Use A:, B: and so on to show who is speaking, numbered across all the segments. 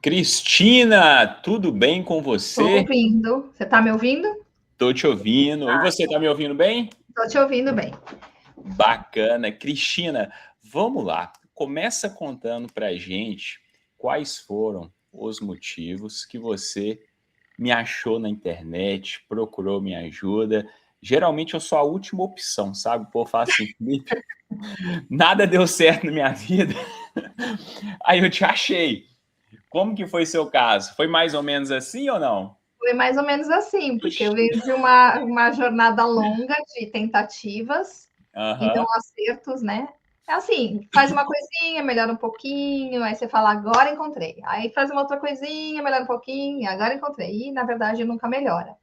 A: Cristina, tudo bem com
B: Tô
A: você?
B: ouvindo. Você tá me ouvindo?
A: Tô te ouvindo. E você tá me ouvindo bem?
B: Tô te ouvindo bem.
A: Bacana. Cristina, vamos lá. Começa contando pra gente quais foram os motivos que você me achou na internet, procurou minha ajuda. Geralmente eu sou a última opção, sabe? O povo fala assim, Felipe, nada deu certo na minha vida. Aí eu te achei. Como que foi seu caso? Foi mais ou menos assim ou não?
B: Foi mais ou menos assim, porque eu
A: Ixi.
B: venho de uma jornada longa de tentativas, então
A: Aham.
B: acertos, né? É assim, faz uma coisinha, melhora um pouquinho, aí você fala, agora encontrei. Aí faz uma outra coisinha, melhora um pouquinho, agora encontrei. E, na verdade, nunca melhora.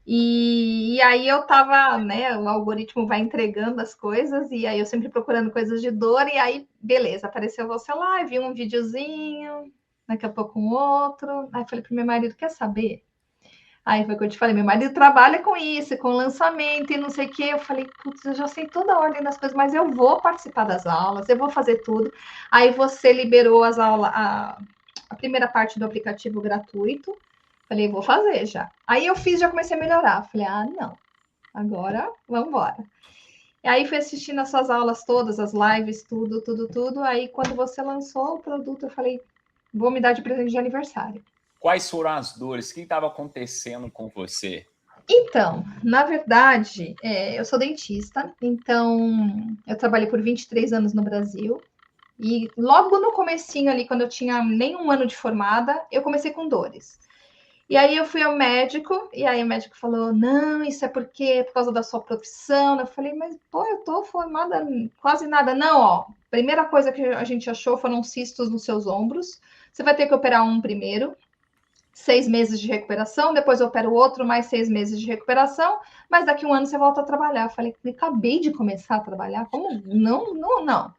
B: E aí eu tava, né? O algoritmo vai entregando as coisas, e aí eu sempre procurando coisas de dor, e aí, beleza, apareceu você lá, vi um videozinho, daqui a pouco um outro. Aí falei pro meu marido, quer saber? Aí foi o que eu te falei, meu marido trabalha com isso, com lançamento e não sei o quê. Eu falei, putz, eu já sei toda a ordem das coisas, mas eu vou participar das aulas, eu vou fazer tudo. Aí você liberou as aulas, a primeira parte do aplicativo gratuito. Falei, vou fazer já. Aí eu fiz, já comecei a melhorar. Falei, ah, não, agora vamos embora. E aí fui assistindo as suas aulas todas, as lives, tudo, tudo, tudo. Aí quando você lançou o produto, eu falei, vou me dar de presente de aniversário.
A: Quais foram as dores? O que estava acontecendo com você?
B: Então, na verdade, eu sou dentista, então eu trabalhei por 23 anos no Brasil. E logo no comecinho ali, quando eu tinha nem um ano de formada, eu comecei com dores. E aí eu fui ao médico, e aí o médico falou: não, isso é porque é por causa da sua profissão. Eu falei, mas pô, eu tô formada quase nada. Não, ó, primeira coisa que a gente achou foram cistos nos seus ombros. Você vai ter que operar um primeiro, 6 meses de recuperação, depois eu opero outro, mais 6 meses de recuperação, mas daqui um ano você volta a trabalhar. Eu falei, acabei de começar a trabalhar, como? Não, não, não.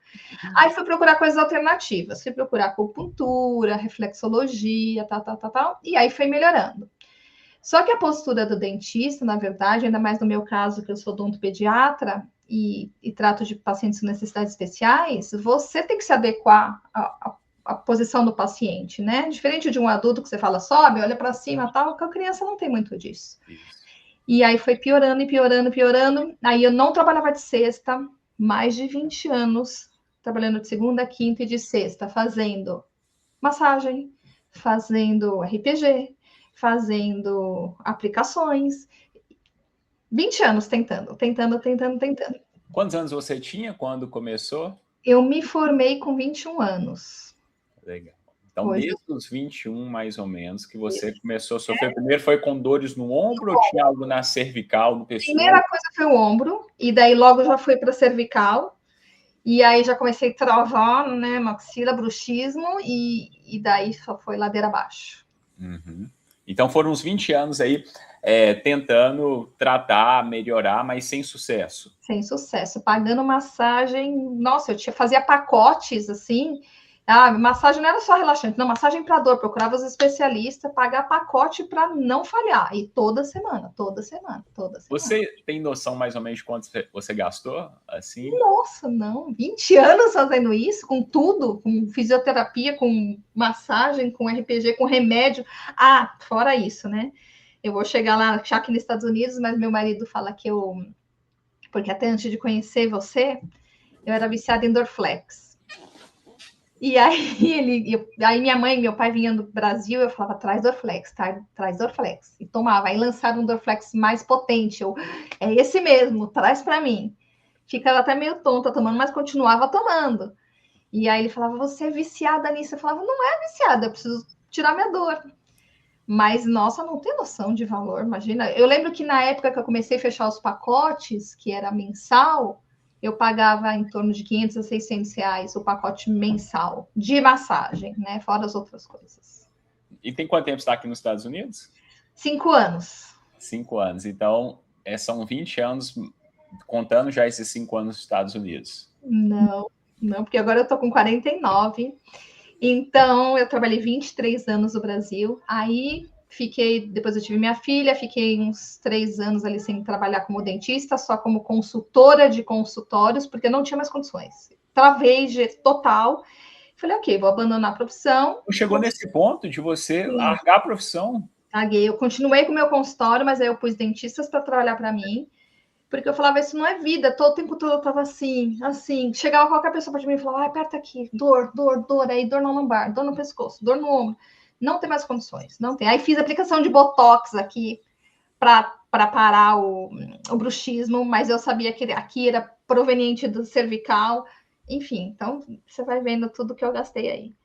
B: Aí fui procurar coisas alternativas, fui procurar acupuntura, reflexologia, tal, tal, tal, tal, e aí foi melhorando. Só que a postura do dentista, na verdade, ainda mais no meu caso, que eu sou odontopediatra e trato de pacientes com necessidades especiais, você tem que se adequar à posição do paciente, né? Diferente de um adulto que você fala, sobe, olha para cima, tal, que a criança não tem muito disso.
A: Isso.
B: E aí foi piorando e piorando, piorando. Aí eu não trabalhava de sexta, mais de 20 anos, trabalhando de segunda, quinta e de sexta, fazendo massagem, fazendo RPG, fazendo aplicações. 20 anos tentando, tentando, tentando, tentando.
A: Quantos anos você tinha quando começou?
B: Eu me formei com 21 anos.
A: Legal. Então,
B: Hoje
A: desde os 21, mais ou menos, que
B: eu
A: você começou a sofrer. Primeiro foi com dores no ombro ou tinha algo na cervical, no
B: primeira
A: pescoço?
B: coisa foi o ombro, e daí logo já fui para cervical, e aí já comecei a travar, né, maxila, bruxismo, e daí só foi ladeira abaixo.
A: Uhum. Então foram uns 20 anos aí tentando tratar, melhorar, mas sem sucesso.
B: Sem sucesso, pagando massagem. Nossa, fazia pacotes assim. Ah, massagem não era só relaxante, não, massagem para dor. Procurava os especialistas, pagar pacote para não falhar. E toda semana, toda semana, toda semana.
A: Você tem noção mais ou menos de quanto você gastou? Assim?
B: Nossa, não, 20 anos fazendo isso, com tudo, com fisioterapia, com massagem, com RPG, com remédio. Ah, fora isso, né? Eu vou chegar lá, já aqui nos Estados Unidos, mas meu marido fala que eu. Porque até antes de conhecer você, eu era viciada em Dorflex. E aí aí minha mãe e meu pai vinham do Brasil, eu falava, traz Dorflex, traz Dorflex. E tomava. Aí lançaram um Dorflex mais potente. Eu, é esse mesmo, traz para mim. Ficava até meio tonta tomando, mas continuava tomando. E aí ele falava, você é viciada nisso. Eu falava, não é viciada, eu preciso tirar minha dor. Mas, nossa, não tem noção de valor, imagina. Eu lembro que na época que eu comecei a fechar os pacotes, que era mensal, eu pagava em torno de 500 a 600 reais o pacote mensal de massagem, né? Fora as outras coisas.
A: E tem quanto tempo você está aqui nos Estados Unidos?
B: 5 anos.
A: 5 anos. Então, são 20 anos, contando já esses 5 anos nos Estados Unidos.
B: Não, não, porque agora eu tô com 49. Então, eu trabalhei 23 anos no Brasil. Aí fiquei, depois eu tive minha filha, fiquei uns 3 anos ali sem trabalhar como dentista, só como consultora de consultórios, porque não tinha mais condições. Travei total. Falei, ok, vou abandonar a profissão.
A: Chegou nesse ponto de você largar a profissão?
B: Larguei. Eu continuei com o meu consultório, mas aí eu pus dentistas para trabalhar para mim, porque eu falava, isso não é vida. Todo o tempo todo eu tava assim. Chegava qualquer pessoa para mim e falava, aperta aqui, dor, aí dor no lombar, dor no pescoço, dor no ombro. Não tem mais condições, não tem. Aí fiz aplicação de botox aqui para parar o bruxismo, mas eu sabia que aqui era proveniente do cervical. Enfim, então você vai vendo tudo que eu gastei aí.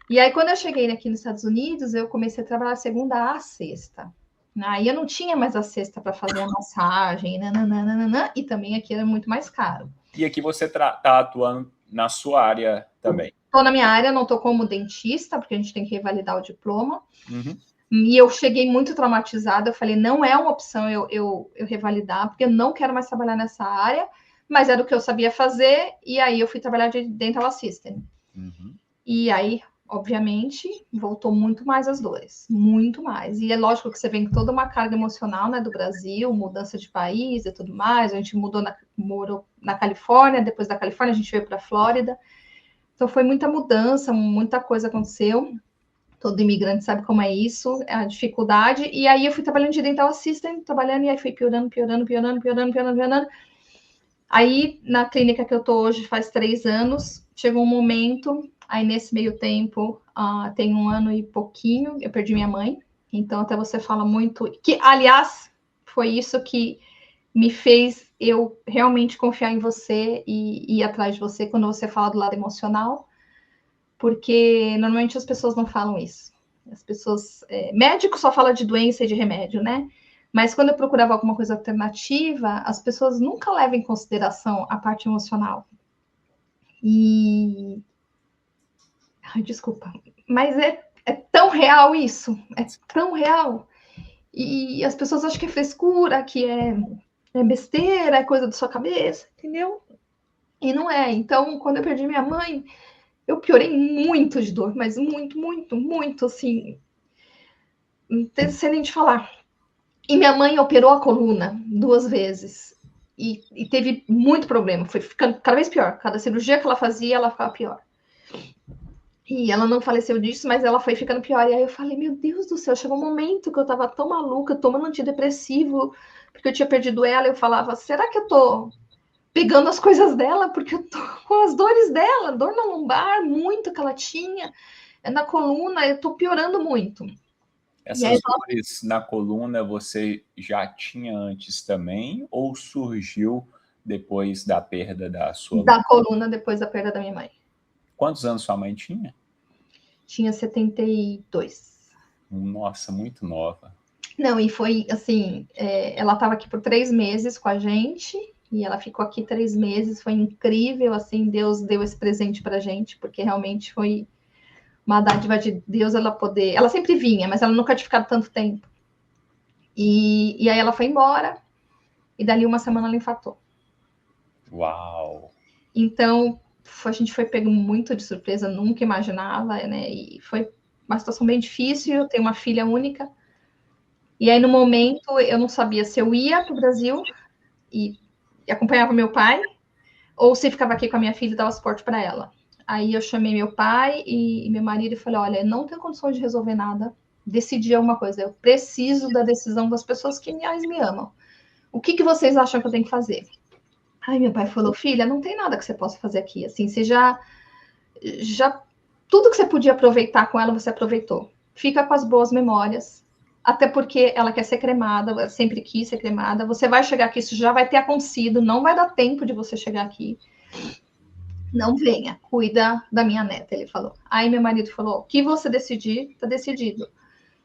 B: E aí, quando eu cheguei aqui nos Estados Unidos, eu comecei a trabalhar segunda a sexta. Aí eu não tinha mais a sexta para fazer a massagem, nananana, e também aqui era muito mais caro.
A: E aqui você está atuando na sua área também?
B: Estou na minha área, não estou como dentista, porque a gente tem que revalidar o diploma.
A: Uhum.
B: E eu cheguei muito traumatizada, eu falei, não é uma opção eu revalidar, porque eu não quero mais trabalhar nessa área, mas era o que eu sabia fazer, e aí eu fui trabalhar de dental assistant.
A: Uhum.
B: E aí, obviamente, voltou muito mais as dores, muito mais. E é lógico que você vem com toda uma carga emocional, né, do Brasil, mudança de país e tudo mais. A gente morou na Califórnia, depois da Califórnia a gente veio para a Flórida. Então foi muita mudança, muita coisa aconteceu. Todo imigrante sabe como é isso, é a dificuldade. E aí eu fui trabalhando de dental assistant, trabalhando, e aí foi piorando. Aí, na clínica que eu tô hoje, faz 3 anos, chegou um momento, aí nesse meio tempo, tem 1 ano e pouquinho, eu perdi minha mãe. Então, até você fala muito... Que, aliás, foi isso que me fez eu realmente confiar em você e ir atrás de você quando você fala do lado emocional, porque normalmente as pessoas não falam isso. As pessoas... médico só fala de doença e de remédio, né? Mas quando eu procurava alguma coisa alternativa, as pessoas nunca levam em consideração a parte emocional. E... Ai, desculpa. Mas é tão real isso. É tão real. E as pessoas acham que é frescura, que é besteira, é coisa da sua cabeça, entendeu? E não é. Então, quando eu perdi minha mãe, eu piorei muito de dor, mas muito, assim. Não sei nem de falar. E minha mãe operou a coluna 2 vezes. E teve muito problema. Foi ficando cada vez pior. Cada cirurgia que ela fazia, ela ficava pior. E ela não faleceu disso, mas ela foi ficando pior. E aí eu falei, meu Deus do céu, chegou um momento que eu tava tão maluca, tomando antidepressivo, porque eu tinha perdido ela. Eu falava, será que eu tô pegando as coisas dela? Porque eu tô com as dores dela, dor na lombar, muito que ela tinha, na coluna, eu tô piorando muito.
A: Essas dores na coluna você já tinha antes também ou surgiu depois da perda da sua mãe?
B: Da coluna, depois da perda da minha mãe.
A: Quantos anos sua mãe tinha?
B: Tinha 72.
A: Nossa, muito nova.
B: Não, e foi assim, ela estava aqui por 3 meses com a gente, e ela ficou aqui 3 meses, foi incrível, assim, Deus deu esse presente pra gente, porque realmente foi uma dádiva de Deus ela poder... Ela sempre vinha, mas ela nunca tinha ficado tanto tempo. E aí ela foi embora, e dali 1 semana ela infartou.
A: Uau!
B: Então, a gente foi pego muito de surpresa, nunca imaginava, né? E foi uma situação bem difícil, eu tenho uma filha única. E aí, no momento, eu não sabia se eu ia para o Brasil e acompanhava meu pai, ou se ficava aqui com a minha filha e dava suporte para ela. Aí eu chamei meu pai e meu marido e falei, olha, não tenho condições de resolver nada, decidir alguma coisa, eu preciso da decisão das pessoas que mais me amam. O que vocês acham que eu tenho que fazer? Aí meu pai falou, filha, não tem nada que você possa fazer aqui, assim, você já tudo que você podia aproveitar com ela, você aproveitou. Fica com as boas memórias, até porque ela quer ser cremada, ela sempre quis ser cremada. Você vai chegar aqui, isso já vai ter acontecido, não vai dar tempo de você chegar aqui. Não venha, cuida da minha neta, ele falou. Aí meu marido falou, o que você decidir, tá decidido.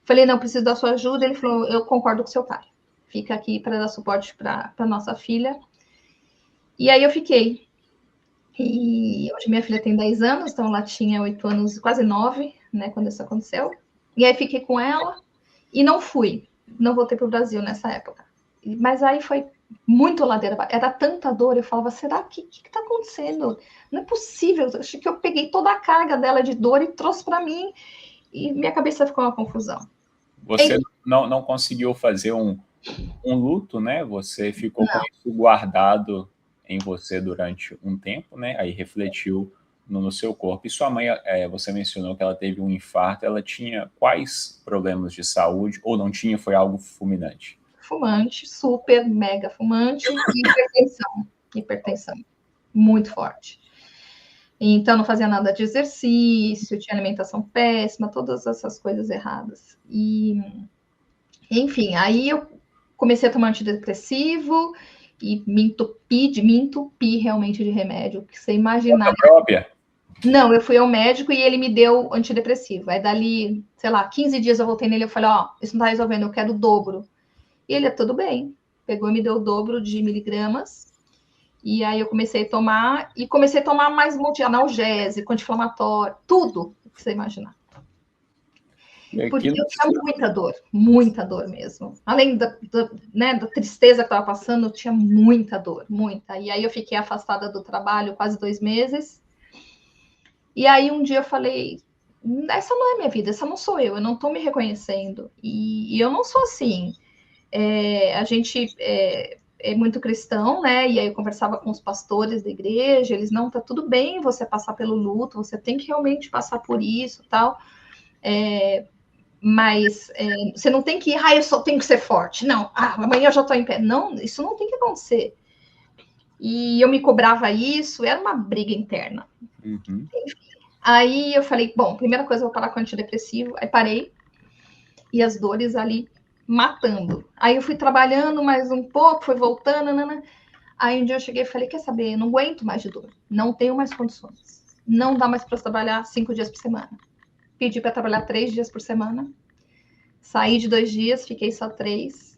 B: Falei, não, preciso da sua ajuda. Ele falou, eu concordo com seu pai. Fica aqui para dar suporte para nossa filha. E aí eu fiquei. E hoje minha filha tem 10 anos, então ela tinha 8 anos, quase 9, né, quando isso aconteceu. E aí fiquei com ela e não fui. Não voltei para o Brasil nessa época. Mas aí foi muito ladeira. Era tanta dor, eu falava, será que está acontecendo? Não é possível. Eu acho que eu peguei toda a carga dela de dor e trouxe para mim. E minha cabeça ficou uma confusão.
A: Você não conseguiu fazer um luto, né? Você ficou com isso guardado em você durante um tempo, né? Aí refletiu no seu corpo. E sua mãe, você mencionou que ela teve um infarto, ela tinha quais problemas de saúde, ou não tinha, foi algo fulminante?
B: Fumante, super, mega fumante, e hipertensão, muito forte. Então, não fazia nada de exercício, tinha alimentação péssima, todas essas coisas erradas. E, enfim, aí eu comecei a tomar antidepressivo e me entupi realmente de remédio, que você imaginar.
A: Conta própria?
B: Não, eu fui ao médico e ele me deu antidepressivo. Aí dali, sei lá, 15 dias eu voltei nele e falei, ó, isso não tá resolvendo, eu quero o dobro. E ele, tudo bem. Pegou e me deu o dobro de miligramas. E aí eu comecei a tomar, e comecei a tomar mais analgésico, anti-inflamatório, tudo que você imaginar. Porque eu tinha muita dor mesmo. Além da tristeza que estava passando, eu tinha muita dor, muita. E aí eu fiquei afastada do trabalho quase 2 meses. E aí um dia eu falei, essa não é minha vida, essa não sou eu não estou me reconhecendo. E eu não sou assim. A gente é muito cristão, né? E aí eu conversava com os pastores da igreja, eles, não, tá tudo bem você passar pelo luto, você tem que realmente passar por isso, tal. Mas você não tem que, eu só tenho que ser forte. Não, amanhã eu já estou em pé. Não, isso não tem que acontecer. E eu me cobrava isso, era uma briga interna.
A: Uhum.
B: Aí eu falei, bom, primeira coisa, eu vou parar com antidepressivo. Aí parei, e as dores ali matando. Aí eu fui trabalhando mais um pouco, foi voltando, nanana. Aí um dia eu cheguei e falei, quer saber, eu não aguento mais de dor, não tenho mais condições. Não dá mais para trabalhar 5 dias por semana. Pedi para trabalhar 3 dias por semana. Saí de 2 dias, fiquei só 3.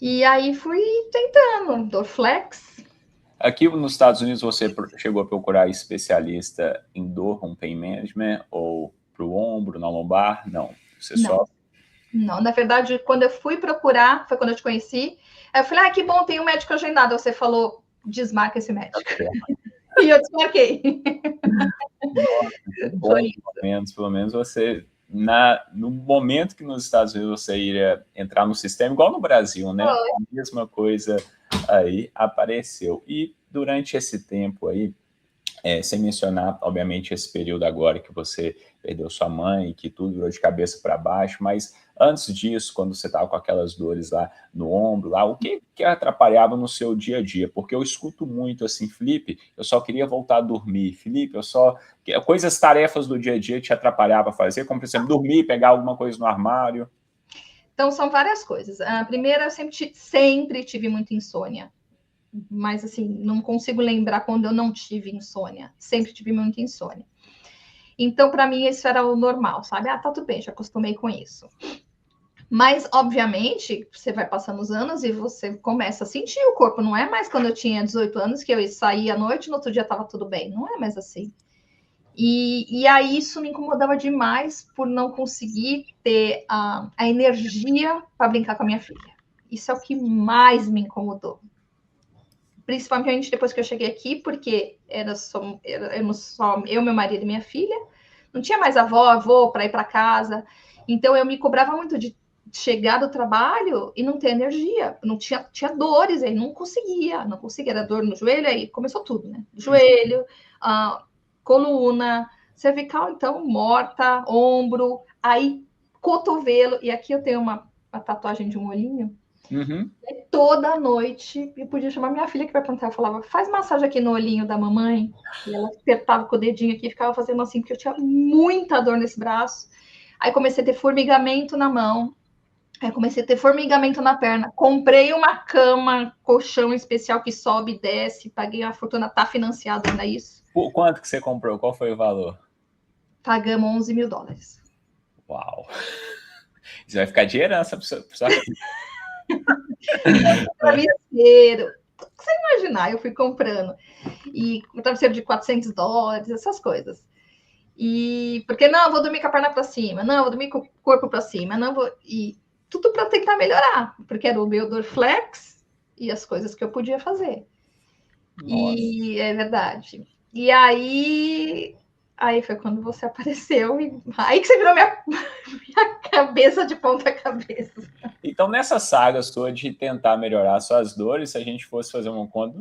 B: E aí fui tentando, Dorflex.
A: Aqui nos Estados Unidos você chegou a procurar especialista em dor com pain management ou para o ombro, na lombar? Não, você
B: Não.
A: só...
B: Não, na verdade, quando eu fui procurar, foi quando eu te conheci. Aí eu falei, que bom, tem um médico agendado. Você falou, desmarca esse médico. E eu desmarquei.
A: Nossa, bom, pelo menos você, no momento que nos Estados Unidos você iria entrar no sistema, igual no Brasil, né? A mesma coisa aí apareceu. E durante esse tempo aí, sem mencionar, obviamente, esse período agora que você perdeu sua mãe, que tudo virou de cabeça para baixo, mas antes disso, quando você estava com aquelas dores lá no ombro, lá, o que atrapalhava no seu dia a dia? Porque eu escuto muito assim, Felipe, eu só queria voltar a dormir. Felipe, coisas, tarefas do dia a dia te atrapalhava a fazer, como, por exemplo, dormir, pegar alguma coisa no armário.
B: Então, são várias coisas. A primeira, eu sempre tive muita insônia. Mas, assim, não consigo lembrar quando eu não tive insônia. Sempre tive muita insônia. Então, para mim, isso era o normal, sabe? Tá tudo bem, já acostumei com isso. Mas, obviamente, você vai passando os anos e você começa a sentir o corpo. Não é mais quando eu tinha 18 anos que eu saía à noite e no outro dia estava tudo bem. Não é mais assim. E aí isso me incomodava demais por não conseguir ter a energia para brincar com a minha filha. Isso é o que mais me incomodou. Principalmente depois que eu cheguei aqui, porque éramos só eu, meu marido e minha filha. Não tinha mais avô para ir para casa. Então eu me cobrava muito de chegar do trabalho e não ter energia. Não tinha dores aí, não conseguia. Era dor no joelho, aí começou tudo, né? Joelho, coluna, cervical, então, morta, ombro, aí cotovelo. E aqui eu tenho uma tatuagem de um olhinho.
A: Uhum.
B: Toda noite, eu podia chamar minha filha que vai perguntar, eu falava, faz massagem aqui no olhinho da mamãe. E ela apertava com o dedinho aqui e ficava fazendo assim, porque eu tinha muita dor nesse braço. Aí comecei a ter formigamento na mão. Aí comecei a ter formigamento na perna. Comprei uma cama, colchão especial que sobe e desce. Paguei a fortuna, tá financiado ainda isso.
A: Por quanto que você comprou? Qual foi o valor?
B: Pagamos $11 mil.
A: Uau! Isso vai ficar de herança para sua
B: Travesseiro. O que você imaginar, eu fui comprando. E um travesseiro de $400, essas coisas. E porque não, vou dormir com a perna para cima, não, vou dormir com o corpo para cima, não vou. E tudo para tentar melhorar, porque era o meu Dorflex e as coisas que eu podia fazer. Nossa. E é verdade. E aí foi quando você apareceu, e aí que você virou minha cabeça de ponta cabeça.
A: Então, nessa saga sua de tentar melhorar suas dores, se a gente fosse fazer uma conta,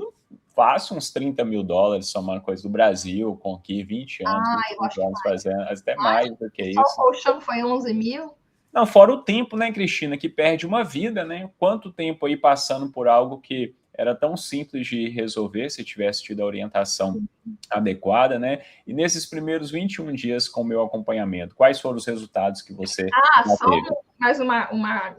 A: fácil uns 30 mil dólares, somando coisa do Brasil, com aqui 20 anos,
B: Eu acho
A: 25
B: que
A: anos fazendo, até mais do que
B: só o
A: isso.
B: colchão foi 11 mil.
A: Não, fora o tempo, né, Cristina, que perde uma vida, né? Quanto tempo aí passando por algo que era tão simples de resolver se tivesse tido a orientação adequada, né? E nesses primeiros 21 dias com o meu acompanhamento, quais foram os resultados que você já
B: Só
A: teve?
B: mais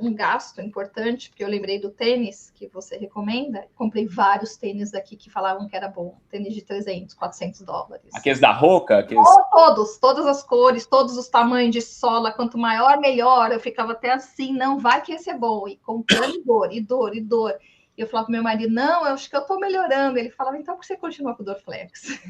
B: um gasto importante, porque eu lembrei do tênis que você recomenda. Comprei vários tênis aqui que falavam que era bom. Tênis de 300, 400 dólares.
A: Aqueles da Roca? Aqueles...
B: Todas as cores, todos os tamanhos de sola. Quanto maior, melhor. Eu ficava até assim, não vai que esse é bom. E comprando dor, e dor, e dor. E eu falava pro meu marido, não, eu acho que eu tô melhorando. Ele falava, então por que você continua com Dorflex?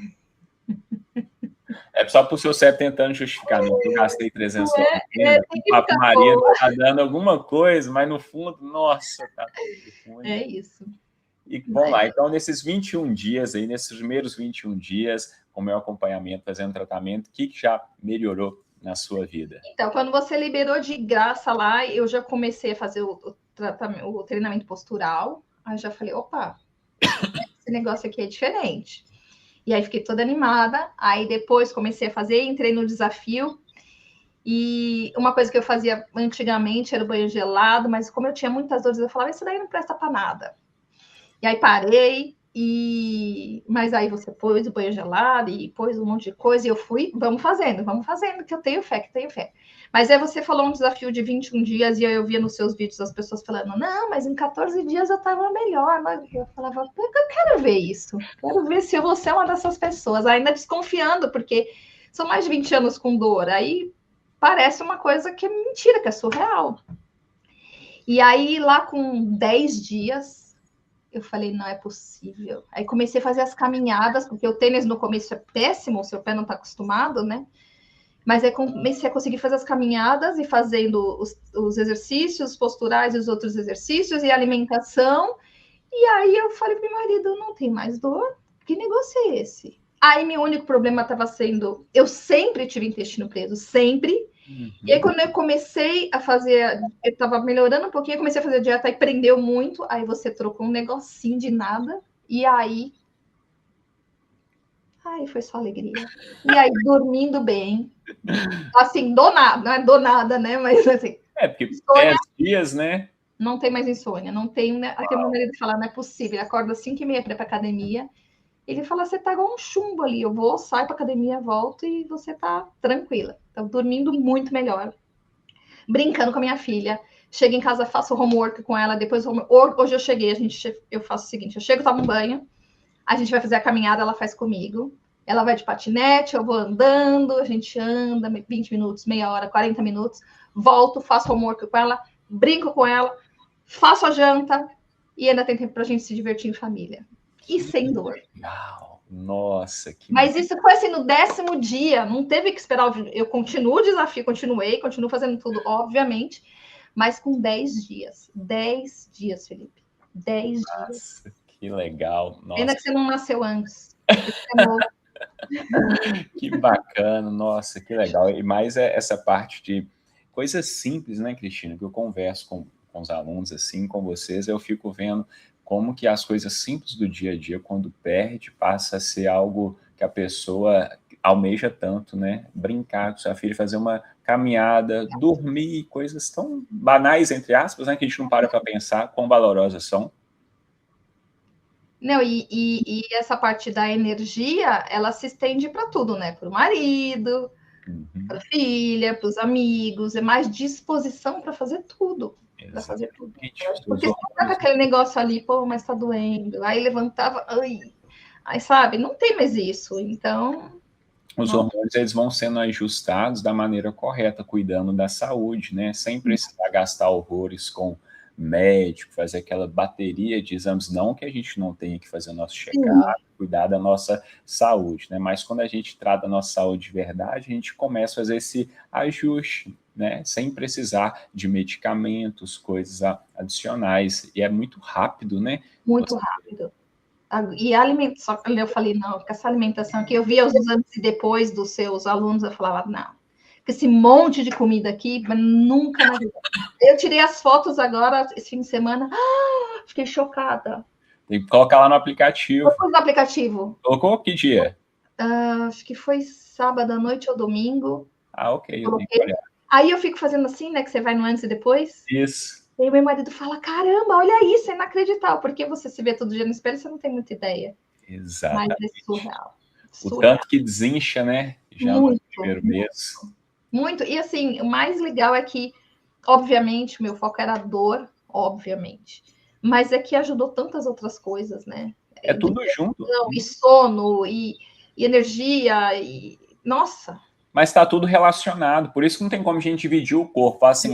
A: É só para o seu cérebro tentando justificar, não, eu gastei 300 dólares.
B: Tem que
A: Papo
B: ficar
A: Maria
B: boa.
A: tá dando alguma coisa, mas no fundo, nossa, tá tudo ruim.
B: É isso.
A: E vamos lá, então nesses 21 dias aí, nesses primeiros 21 dias, com o meu acompanhamento, fazendo tratamento, o que já melhorou na sua vida?
B: Então, quando você liberou de graça lá, eu já comecei a fazer o treinamento postural. Aí já falei, opa, esse negócio aqui é diferente. E aí fiquei toda animada. Aí depois comecei a fazer, entrei no desafio. E uma coisa que eu fazia antigamente era o banho gelado, mas como eu tinha muitas dores, eu falava, isso daí não presta para nada. E aí parei, mas aí você pôs o banho gelado e pôs um monte de coisa, e eu fui, vamos fazendo, que eu tenho fé, que tenho fé. Mas aí você falou um desafio de 21 dias, e eu via nos seus vídeos as pessoas falando, não, mas em 14 dias eu estava melhor. Mas eu falava, eu quero ver isso, quero ver se eu vou ser uma dessas pessoas, ainda desconfiando, porque são mais de 20 anos com dor, aí parece uma coisa que é mentira, que é surreal. E aí, lá com 10 dias, eu falei, não é possível. Aí comecei a fazer as caminhadas, porque o tênis no começo é péssimo, o seu pé não está acostumado, né? Mas aí comecei a conseguir fazer as caminhadas e fazendo os exercícios posturais e os outros exercícios e alimentação. E aí eu falei para meu marido, não tem mais dor? Que negócio é esse? Aí meu único problema estava sendo, eu sempre tive intestino preso, sempre. E aí, quando eu comecei a fazer, eu estava melhorando um pouquinho, eu comecei a fazer dieta e prendeu muito. Aí você trocou um negocinho de nada. E aí. Aí foi só alegria. E aí, dormindo bem. Assim, do nada, não é do nada, né? Mas assim.
A: Porque
B: Insônia,
A: 10 dias, né?
B: não tem mais insônia. Não tem. Né? Até meu marido falar, não é possível. Ele acorda às 5h30 para ir para academia. Ele fala, você tá igual um chumbo ali. Eu vou, saio para academia, volto e você tá tranquila. Então, dormindo muito melhor. Brincando com a minha filha. Chego em casa, faço homework com ela. Depois, hoje eu cheguei, eu faço o seguinte: eu chego, tomo um banho, a gente vai fazer a caminhada, ela faz comigo. Ela vai de patinete, eu vou andando, a gente anda 20 minutos, meia hora, 40 minutos. Volto, faço homework com ela, brinco com ela, faço a janta e ainda tem tempo pra gente se divertir em família. E sem dor.
A: Legal. Nossa, que...
B: Mas isso foi assim no 10º dia, não teve que esperar. Eu continuo o desafio, continuo fazendo tudo, obviamente, mas com 10 dias. 10 dias, Felipe. 10 dias.
A: Nossa, que legal. Nossa.
B: Pena que você não nasceu antes.
A: Que bacana, nossa, que legal. E mais essa parte de coisas simples, né, Cristina, que eu converso com os alunos, assim, com vocês, eu fico vendo como que as coisas simples do dia a dia, quando perde, passa a ser algo que a pessoa almeja tanto, né? Brincar com sua filha, fazer uma caminhada, dormir, coisas tão banais, entre aspas, né? Que a gente não para pensar quão valorosas são.
B: Não, e essa parte da energia, ela se estende para tudo, né? Para o marido, para a filha, para os amigos, é mais disposição para fazer tudo. Para fazer tudo. Porque você tá com aquele negócio ali, pô, mas tá doendo. Aí levantava, aí sabe, não tem mais isso. Então.
A: Os hormônios, eles vão sendo ajustados da maneira correta, cuidando da saúde, né? Sem precisar gastar horrores com médico, fazer aquela bateria de exames, não que a gente não tenha que fazer o nosso check-up, cuidar da nossa saúde, né? Mas quando a gente trata a nossa saúde de verdade, a gente começa a fazer esse ajuste, né? Sem precisar de medicamentos, coisas adicionais. E é muito rápido, né?
B: Muito rápido. E só que eu falei, não, com essa alimentação aqui, eu via os antes e depois dos seus alunos, eu falava, não, com esse monte de comida aqui, mas nunca na vida. Eu tirei as fotos agora, esse fim de semana, fiquei chocada.
A: Tem que colocar lá no aplicativo.
B: Eu pus no aplicativo.
A: Colocou que dia?
B: Acho que foi sábado à noite ou domingo.
A: Ah, ok, eu tenho que
B: Coloquei.
A: olhar.
B: Aí eu fico fazendo assim, né? Que você vai no antes e depois.
A: Isso.
B: E meu marido fala: caramba, olha isso, é inacreditável. Porque você se vê todo dia no espelho, você não tem muita ideia. Mas é
A: Exatamente.
B: surreal.
A: O
B: Surreal.
A: tanto que desincha, né? Já no
B: Muito,
A: primeiro mês.
B: muito. E assim, o mais legal é que, obviamente, o meu foco era a dor, obviamente. Mas é que ajudou tantas outras coisas, né?
A: É tudo junto.
B: E sono, e energia, e. Nossa!
A: Mas está tudo relacionado. Por isso que não tem como a gente dividir o corpo. Falar assim,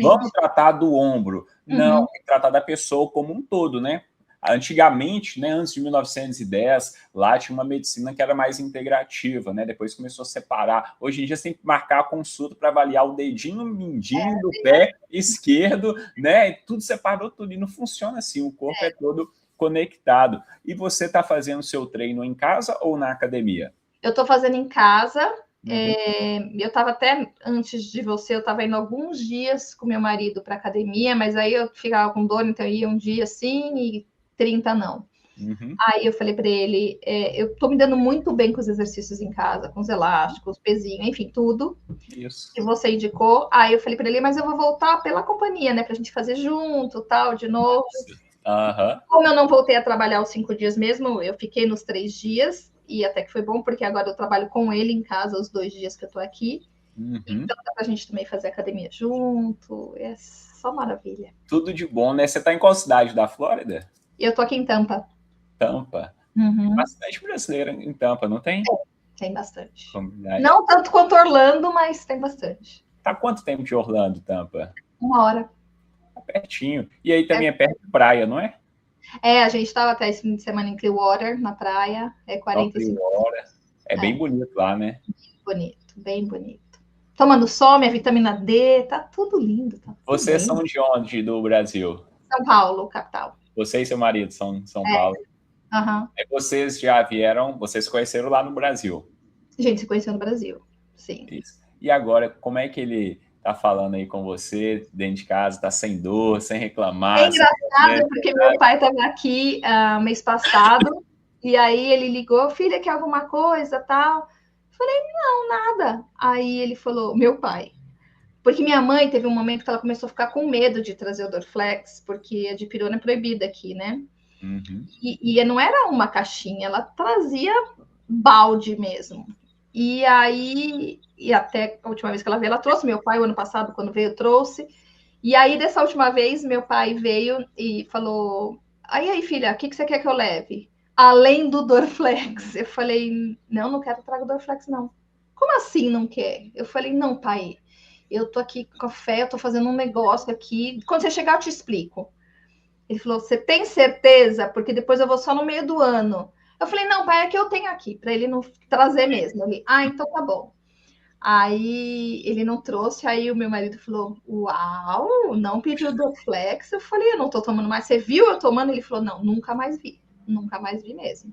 A: vamos tratar do ombro. Não, tem que tratar da pessoa como um todo, né? Antigamente, né, antes de 1910, lá tinha uma medicina que era mais integrativa, né? Depois começou a separar. Hoje em dia você tem que marcar a consulta para avaliar o dedinho mindinho do pé esquerdo, né? E tudo separou tudo e não funciona assim. O corpo é todo conectado. E você está fazendo seu treino em casa ou na academia?
B: Eu estou fazendo em casa. Eu estava até antes de você, eu estava indo alguns dias com meu marido para academia, mas aí eu ficava com dor, então eu ia um dia sim e 30 não. Aí eu falei para ele, eu estou me dando muito bem com os exercícios em casa, com os elásticos, pezinho, enfim, tudo.
A: Isso.
B: Que você indicou. Aí eu falei para ele, mas eu vou voltar pela companhia, né, para a gente fazer junto, tal, de novo. Como eu não voltei a trabalhar os 5 dias mesmo, eu fiquei nos 3 dias. E até que foi bom, porque agora eu trabalho com ele em casa os 2 dias que eu tô aqui. Então dá pra gente também fazer academia junto. É só maravilha.
A: Tudo de bom, né? Você tá em qual cidade da Flórida?
B: Eu tô aqui em Tampa.
A: Tampa? Tem bastante brasileira em Tampa, não tem?
B: Tem bastante.
A: Comunidade.
B: Não tanto quanto Orlando, mas tem bastante.
A: Tá quanto tempo de Orlando, Tampa?
B: 1 hora.
A: Tá pertinho. E aí também é perto de praia, não é?
B: A gente estava até esse fim de semana em Clearwater, na praia. É 45
A: minutos. É bem bonito lá, né?
B: Bonito, bem bonito. Tomando sol, minha vitamina D, tá tudo lindo. Tá tudo
A: Vocês são de onde do Brasil?
B: São Paulo, capital.
A: Você e seu marido são de São Paulo. Vocês já vieram, vocês se conheceram lá no Brasil?
B: A gente se conheceu no Brasil, sim.
A: Isso. E agora, como é que ele tá falando aí com você, dentro de casa, tá sem dor, sem reclamar?
B: É engraçado, porque meu pai estava aqui mês passado, e aí ele ligou, filha, quer alguma coisa, tal? Falei, não, nada. Aí ele falou, meu pai. Porque minha mãe teve um momento que ela começou a ficar com medo de trazer o Dorflex, porque a dipirona é proibida aqui, né? E não era uma caixinha, ela trazia balde mesmo. E aí, e até a última vez que ela veio, ela trouxe. Meu pai, o ano passado, quando veio, trouxe. E aí, dessa última vez, meu pai veio e falou: aí, filha, o que você quer que eu leve? Além do Dorflex. Eu falei: não quero trago Dorflex, não. Como assim não quer? Eu falei: não, pai, eu tô aqui com café, eu tô fazendo um negócio aqui. Quando você chegar, eu te explico. Ele falou: você tem certeza? Porque depois eu vou só no meio do ano. Eu falei: não, pai, é que eu tenho aqui, para ele não trazer mesmo. Ele: então tá bom. Aí ele não trouxe, aí o meu marido falou: uau, não pediu Dorflex. Eu falei: eu não tô tomando mais. Você viu eu tomando? Ele falou: não, nunca mais vi. Nunca mais vi mesmo.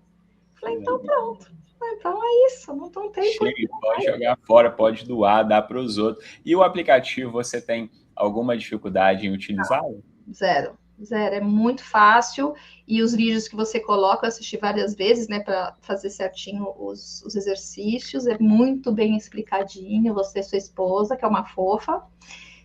B: Eu falei: então pronto. Então é isso, não tem por que.
A: Pode jogar fora, pode doar, dar para os outros. E o aplicativo, você tem alguma dificuldade em utilizá-lo?
B: Zero. É muito fácil. E os vídeos que você coloca, eu assisti várias vezes, né, para fazer certinho os exercícios. É muito bem explicadinho. Você e sua esposa, que é uma fofa.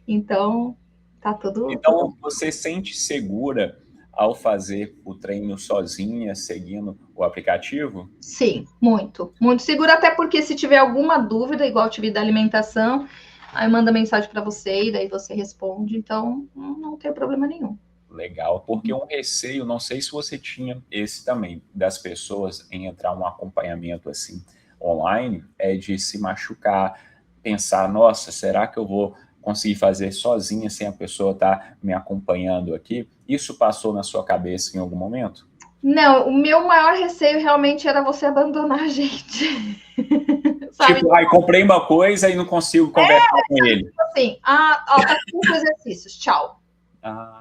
B: Então, tá tudo.
A: Então, você sente segura ao fazer o treino sozinha, seguindo o aplicativo?
B: Sim, muito. Muito segura, até porque se tiver alguma dúvida, igual eu tive da alimentação, aí manda mensagem para você e daí você responde. Então, não tem problema nenhum.
A: Legal, porque um receio, não sei se você tinha esse também, das pessoas em entrar um acompanhamento assim online, é de se machucar, pensar, nossa, será que eu vou conseguir fazer sozinha sem a pessoa estar me acompanhando aqui? Isso passou na sua cabeça em algum momento?
B: Não, o meu maior receio realmente era você abandonar a gente.
A: Tipo, comprei uma coisa e não consigo conversar com ele.
B: Tipo assim, tá 5 exercícios, tchau.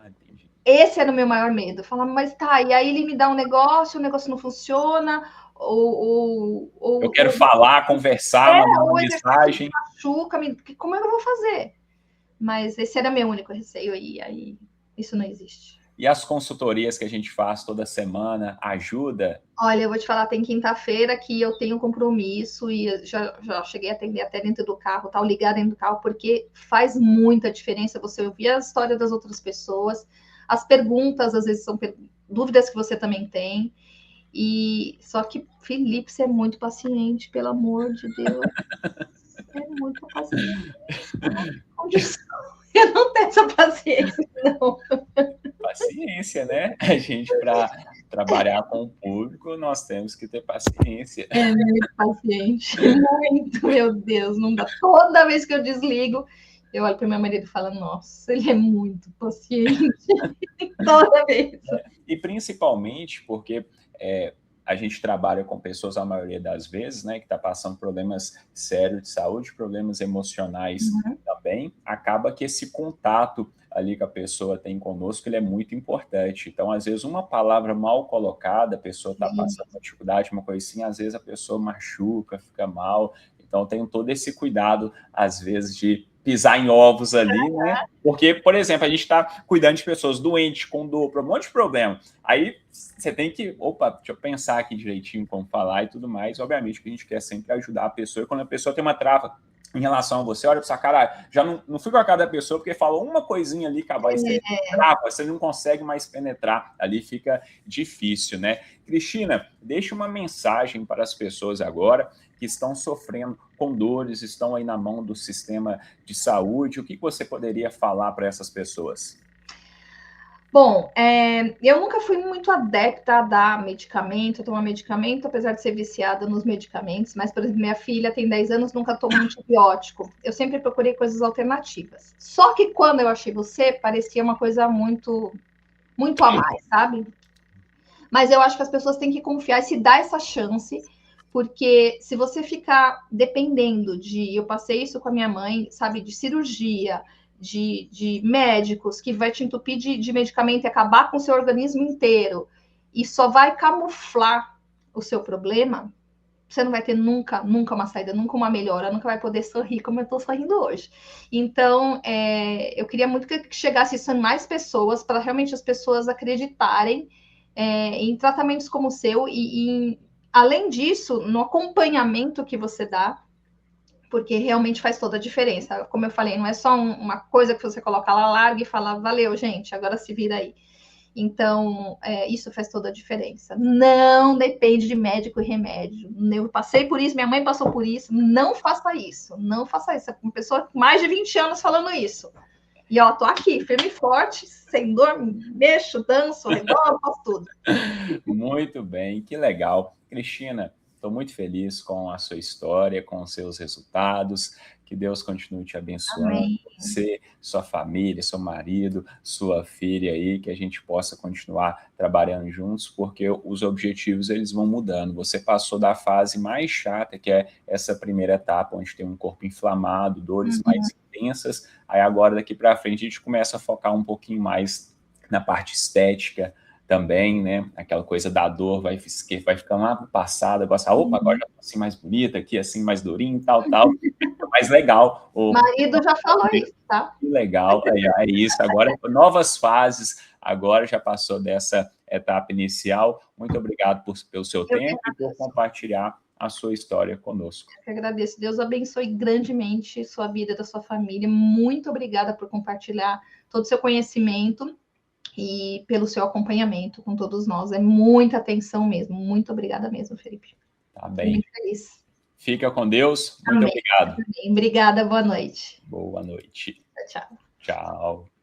A: Entendi.
B: Esse era o meu maior medo. Falar, mas tá, e aí ele me dá um negócio, o negócio não funciona,
A: eu quero falar, conversar, mandar uma mensagem.
B: Machuca, como é que eu vou fazer? Mas esse era meu único receio aí isso não existe.
A: E as consultorias que a gente faz toda semana, ajuda?
B: Olha, eu vou te falar, tem quinta-feira que eu tenho compromisso e já cheguei a atender até dentro do carro, tal, ligar dentro do carro, porque faz muita diferença você ouvir a história das outras pessoas, as perguntas, às vezes, são dúvidas que você também tem. E só que, Felipe, você é muito paciente, pelo amor de Deus. É muito paciente. Eu não tenho essa paciência, não.
A: Paciência, né? A gente, para trabalhar com o público, nós temos que ter paciência.
B: É muito paciente. Muito, meu Deus, não dá. Toda vez que eu desligo, eu olho para meu marido e falo, nossa, ele é muito paciente. Toda vez.
A: E principalmente porque a gente trabalha com pessoas, a maioria das vezes, né, que está passando problemas sérios de saúde, problemas emocionais também, acaba que esse contato ali que a pessoa tem conosco, ele é muito importante. Então, às vezes, uma palavra mal colocada, a pessoa está passando uma dificuldade, uma coisa assim, às vezes a pessoa machuca, fica mal. Então, tenho todo esse cuidado, às vezes, de pisar em ovos ali, né? Porque, por exemplo, a gente está cuidando de pessoas doentes, com dor, um monte de problema. Aí você tem que, opa, deixa eu pensar aqui direitinho como falar e tudo mais. Obviamente que a gente quer sempre ajudar a pessoa. E quando a pessoa tem uma trava em relação a você, olha para sua cara, já não fui com a cara da pessoa porque falou uma coisinha ali que a voz trava, você não consegue mais penetrar, ali fica difícil, né? Cristina, deixa uma mensagem para as pessoas agora que estão sofrendo com dores, estão aí na mão do sistema de saúde. O que você poderia falar para essas pessoas?
B: Bom, eu nunca fui muito adepta a dar medicamento, a tomar medicamento, apesar de ser viciada nos medicamentos, mas, por exemplo, minha filha tem 10 anos, nunca tomou antibiótico. Eu sempre procurei coisas alternativas. Só que quando eu achei você, parecia uma coisa muito, muito a mais, sabe? Mas eu acho que as pessoas têm que confiar e se dar essa chance, porque se você ficar dependendo de... Eu passei isso com a minha mãe, sabe? De cirurgia, de médicos, que vai te entupir de medicamento e acabar com o seu organismo inteiro, e só vai camuflar o seu problema, você não vai ter nunca uma saída, nunca uma melhora, nunca vai poder sorrir como eu estou sorrindo hoje. Então, eu queria muito que chegasse isso em mais pessoas, para realmente as pessoas acreditarem em tratamentos como o seu e, além disso, no acompanhamento que você dá, porque realmente faz toda a diferença. Como eu falei, não é só uma coisa que você coloca lá, larga e fala, valeu, gente, agora se vira aí. Então, isso faz toda a diferença. Não depende de médico e remédio. Eu passei por isso, minha mãe passou por isso. Não faça isso. Não faça isso. É uma pessoa com mais de 20 anos falando isso. E, ó, tô aqui, firme e forte, sem dor, mexo, danço, rebolo, faço tudo.
A: Muito bem, que legal. Cristina, estou muito feliz com a sua história, com os seus resultados. Que Deus continue te abençoando.
B: Amém.
A: Você, sua família, seu marido, sua filha aí, que a gente possa continuar trabalhando juntos, porque os objetivos eles vão mudando. Você passou da fase mais chata, que é essa primeira etapa, onde tem um corpo inflamado, dores mais intensas. Aí agora, daqui para frente, a gente começa a focar um pouquinho mais na parte estética também, né? Aquela coisa da dor vai ficando lá no passado, agora já tô assim mais bonita aqui, assim mais durinho, tal. Mais legal.
B: O marido já falou isso, tá?
A: Que legal, é isso. Agora, novas fases, agora já passou dessa etapa inicial. Muito obrigado pelo seu tempo e por compartilhar a sua história conosco.
B: Eu que agradeço. Deus abençoe grandemente sua vida, da sua família. Muito obrigada por compartilhar todo o seu conhecimento e pelo seu acompanhamento com todos nós. É muita atenção mesmo. Muito obrigada mesmo, Felipe.
A: Tá bem.
B: Muito feliz.
A: Fica com Deus. Muito obrigado.
B: Obrigada. Boa noite.
A: Boa noite.
B: Tchau.
A: Tchau.